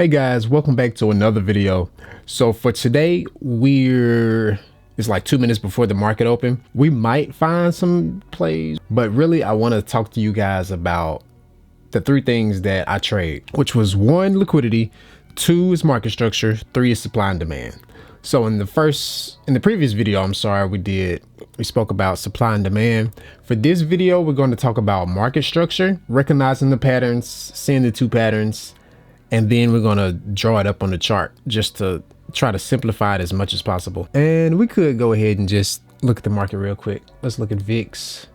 Hey guys, welcome back to another video. So for today, it's like 2 minutes before the market open. We might find some plays, but really I want to talk to you guys about the three things that I trade, which was 1, liquidity, 2 is market structure, 3 is supply and demand. So in the previous video, we spoke about supply and demand. For this video, we're going to talk about market structure, recognizing the patterns, seeing the two patterns, and then we're going to draw it up on the chart just to try to simplify it as much as possible. And we could go ahead and just look at the market real quick. Let's look at VIX.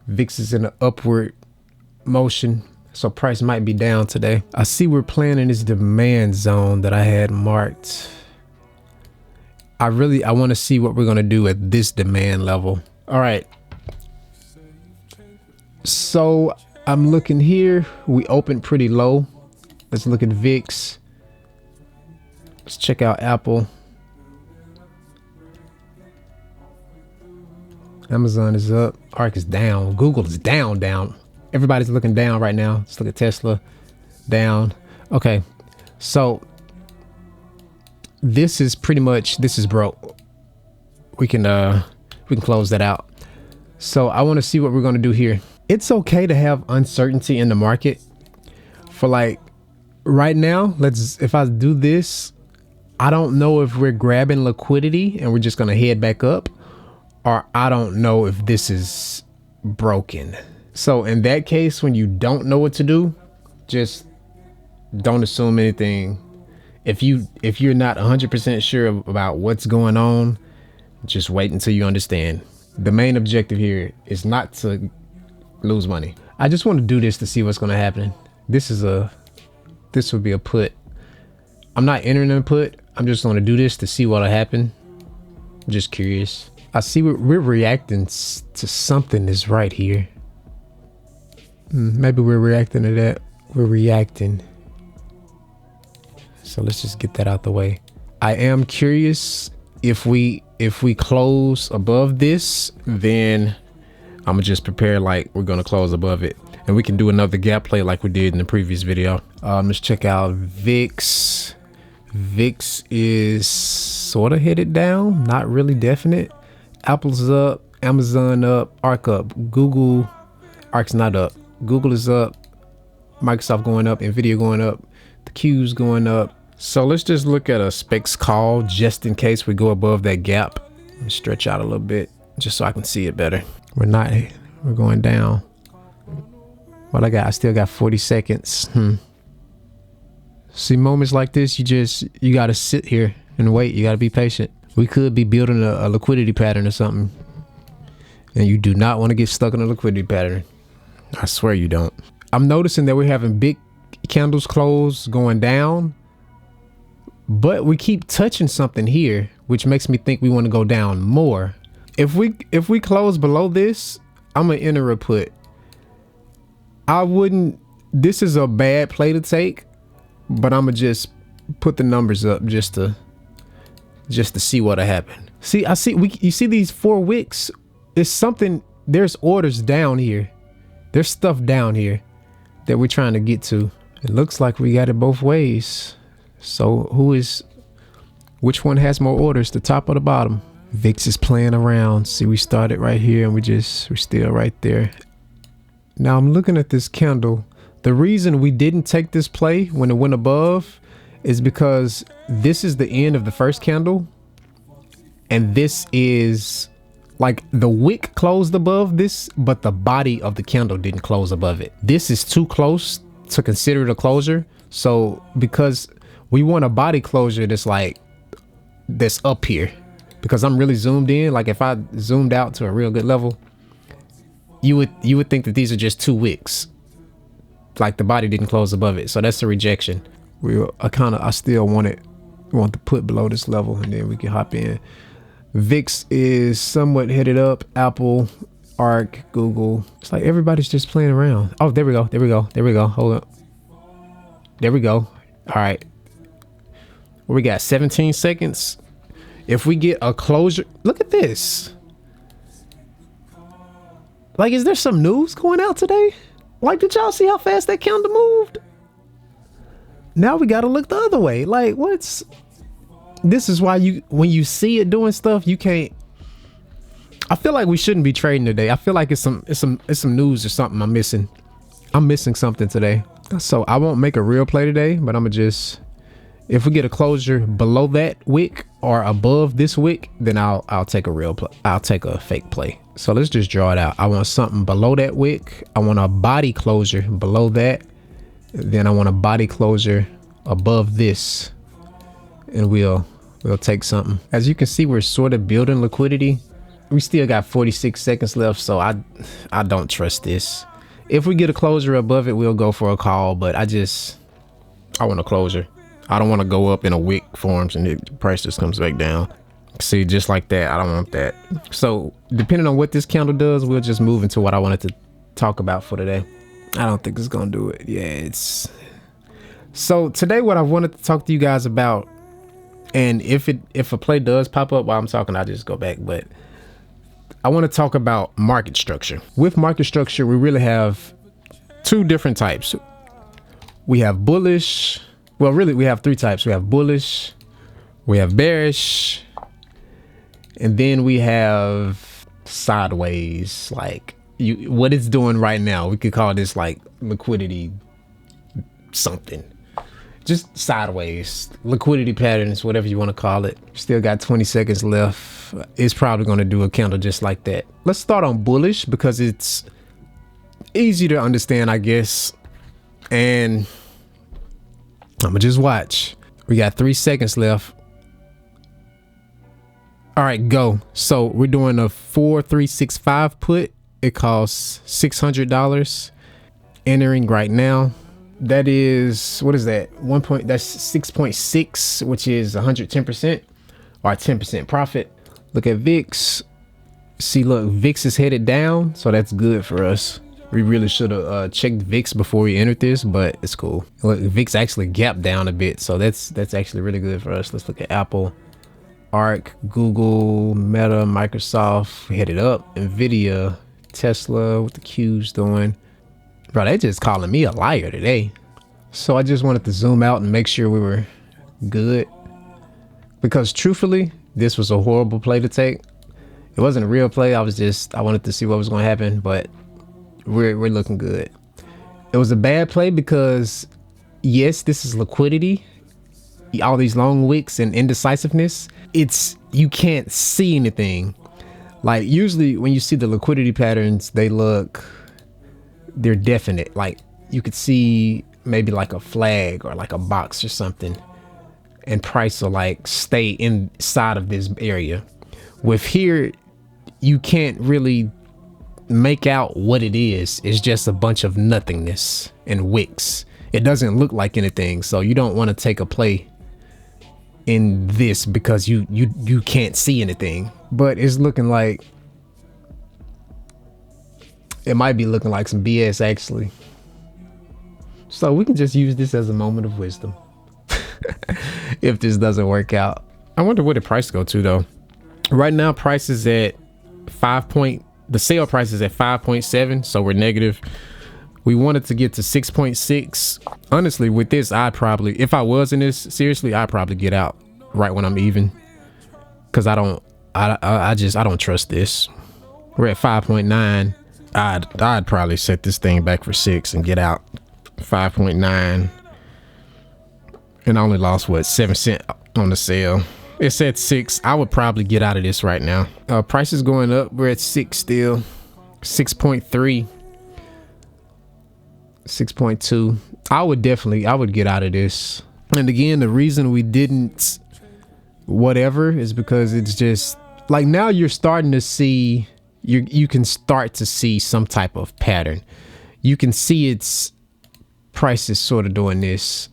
VIX is in an upward motion, so price might be down today. I see we're playing in this demand zone that I had marked. I want to see what we're going to do at this demand level. All right. So I'm looking here. We opened pretty low. Let's look at VIX. Let's check out Apple. Amazon is up. ARK is down. Google is down. Everybody's looking down right now. Let's look at Tesla. Down. Okay. So this is broke. We can close that out. So I want to see what we're going to do here. It's okay to have uncertainty in the market. For like right now, if I do this, I don't know if we're grabbing liquidity and we're just going to head back up, or I don't know if this is broken. So in that case, when you don't know what to do, just don't assume anything. If you're not 100% sure about what's going on, just wait until you understand. The main objective here is not to lose money. I just want to do this to see what's going to happen. This would be a put. I'm not entering a put. I'm just going to do this to see what'll happen. I'm just curious. I see we're reacting to something that's right here. Maybe we're reacting to that. We're reacting. So let's just get that out the way. I am curious if we close above this, then I'm gonna just prepare like we're gonna close above it, and we can do another gap play like we did in the previous video. Let's check out VIX. VIX is sort of headed down, not really definite. Apple's up, Amazon up, ARK up, Google, ARK's not up. Google is up, Microsoft going up, Nvidia going up, the Q's going up. So let's just look at a specs call just in case we go above that gap. Stretch out a little bit just so I can see it better. We're going down. What I still got 40 seconds. See, moments like this, you got to sit here and wait. You got to be patient. We could be building a liquidity pattern or something, and you do not want to get stuck in a liquidity pattern. I swear you don't. I'm noticing that we're having big candles close going down, but we keep touching something here, which makes me think we want to go down more. If we close below this, I'm gonna enter a put. This is a bad play to take, but I'm gonna just put the numbers up just to see what'll happen. See, you see these 4 wicks. There's orders down here. There's stuff down here that we're trying to get to. It looks like we got it both ways. So which one has more orders, the top or the bottom? VIX is playing around. See, we started right here and we're still right there. Now I'm looking at this candle. The reason we didn't take this play when it went above is because this is the end of the first candle, and this is like the wick closed above this, but the body of the candle didn't close above it. This is too close to consider the closure. So because we want a body closure that's up here, because I'm really zoomed in. Like if I zoomed out to a real good level, you would think that these are just 2 wicks, like the body didn't close above it. So that's a rejection. I still want to put below this level, and then we can hop in. VIX is somewhat headed up. Apple, ARK, Google. It's like everybody's just playing around. Oh, there we go. Hold up. There we go. All right. We got 17 seconds. If we get a closure, look at this. Like, is there some news going out today? Like, did y'all see how fast that candle moved? Now we gotta look the other way. Like, this is why when you see it doing stuff, you can't. I feel like we shouldn't be trading today. I feel like it's some news or something I'm missing. I'm missing something today. So I won't make a real play today, but I'm gonna just, if we get a closure below that wick or above this wick, then I'll take a real play. I'll take a fake play. So let's just draw it out. I want something below that wick. I want a body closure below that. Then I want a body closure above this, and we'll take something. As you can see, we're sort of building liquidity. We still got 46 seconds left, so I don't trust this. If we get a closure above it, we'll go for a call, but I want a closure. I don't want to go up in a wick forms and the price just comes back down. See, just like that, I don't want that. So depending on what this candle does, we'll just move into what I wanted to talk about for today. I don't think it's gonna do it. Yeah, so today what I wanted to talk to you guys about, and if a play does pop up while I'm talking, I'll just go back, but I want to talk about market structure. With market structure, we really have two different types. We have bullish. Well, really, we have three types. We have bullish, we have bearish, and then we have sideways, like what it's doing right now. We could call this like liquidity something. Just sideways, liquidity patterns, whatever you want to call it. Still got 20 seconds left. It's probably going to do a candle just like that. Let's start on bullish because it's easy to understand, I guess. And I'm gonna just watch. We got 3 seconds left. All right, go. So we're doing a 4365 put. It costs $600. Entering right now. That is, what is that? That's 6.6, which is 110% or 10% profit. Look at VIX. See, look, VIX is headed down, so that's good for us. We really should have checked VIX before we entered this, but it's cool. Look, VIX actually gapped down a bit, so that's actually really good for us. Let's look at Apple, ARK, Google, Meta, Microsoft headed up, Nvidia, Tesla, what the Q's doing. Bro, they just calling me a liar today. So I just wanted to zoom out and make sure we were good. Because truthfully, this was a horrible play to take. It wasn't a real play. I wanted to see what was going to happen, but we're looking good. It was a bad play because, yes, this is liquidity. All these long wicks and indecisiveness. You can't see anything. Like usually when you see the liquidity patterns, they're definite. Like you could see maybe like a flag or like a box or something, and price will like stay inside of this area. With here, you can't really make out what it is. It's just a bunch of nothingness and wicks. It doesn't look like anything, so you don't want to take a play in this because you can't see anything. But it's looking like it might be looking like some BS actually. So we can just use this as a moment of wisdom. If this doesn't work out. I wonder where the price go to though. Right now price is at the sale price is at 5.7, so we're negative. We wanted to get to 6.6. Honestly, with this, if I was in this seriously, I'd probably get out right when I'm even, because I don't trust this. We're at 5.9. I'd probably set this thing back for 6 and get out. 5.9, and I only lost what, 7 cents on the sale. It's at 6. I would probably get out of this right now. Price is going up. We're at 6 still. 6.3, 6.2. I would get out of this. And again, the reason we didn't whatever is because it's just like now you're starting to see, you can start to see some type of pattern. You can see its price is sort of doing this.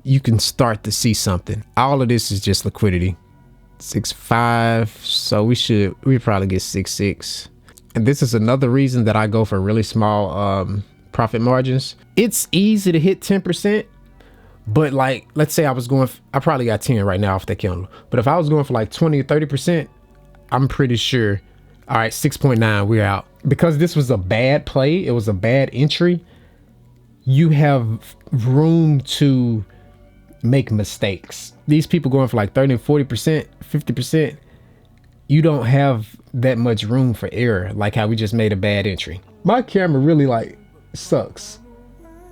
You can start to see something. All of this is just liquidity. 6.5, so we probably get 6.6. And this is another reason that I go for really small profit margins. It's easy to hit 10%, but like let's say I probably got 10 right now off that candle, but if I was going for like 20 or 30%, I'm pretty sure, all right, 6.9, we're out. Because this was a bad play, it was a bad entry, you have room to make mistakes. These people going for like 30, 40%, 50%. You don't have that much room for error, like how we just made a bad entry. My camera really like sucks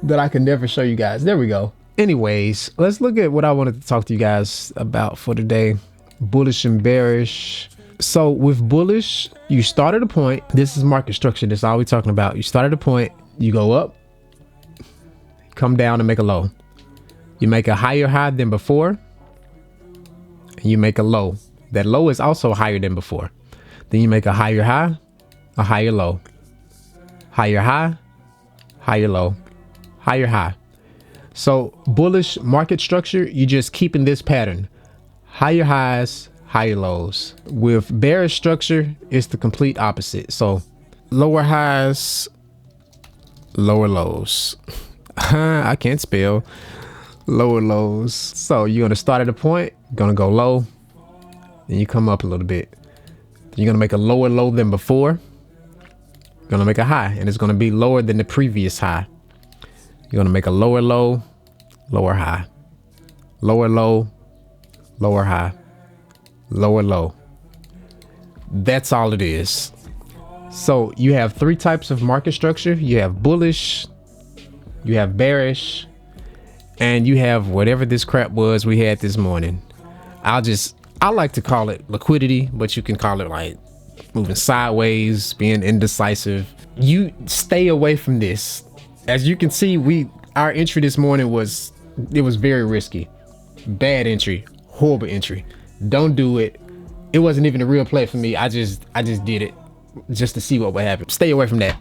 that I can never show you guys. There we go. Anyways, let's look at what I wanted to talk to you guys about for today. Bullish and bearish. So with bullish, you start at a point. This is market structure. That's all we're talking about. You start at a point, you go up, come down and make a low. You make a higher high than before, and you make a low. That low is also higher than before. Then you make a higher high, a higher low, higher high, higher low, higher high. So bullish market structure, you just keep in this pattern, higher highs, higher lows. With bearish structure, it's the complete opposite. So lower highs, lower lows. I can't spell. Lower lows. So you're gonna start at a point, gonna go low, then you come up a little bit. Then you're gonna make a lower low than before. You're gonna make a high, and it's gonna be lower than the previous high. You're gonna make a lower low, lower high, lower low, lower high, lower low. That's all it is. So you have three types of market structure. You have bullish, you have bearish, and you have whatever this crap was we had this morning. I like to call it liquidity, but you can call it like moving sideways, being indecisive. You stay away from this. As you can see, our entry this morning was very risky. Bad entry, horrible entry. Don't do it. It wasn't even a real play for me. I just did it just to see what would happen. Stay away from that.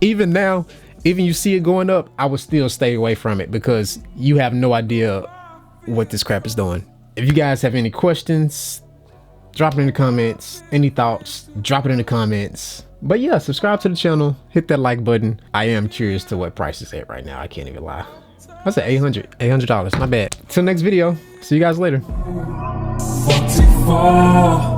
Even now, even you see it going up, I would still stay away from it because you have no idea what this crap is doing. If you guys have any questions, drop it in the comments. Any thoughts, drop it in the comments. But yeah, subscribe to the channel, hit that like button. I am curious to what price is at right now. I can't even lie. I said $800, my bad. Till next video, see you guys later. 44.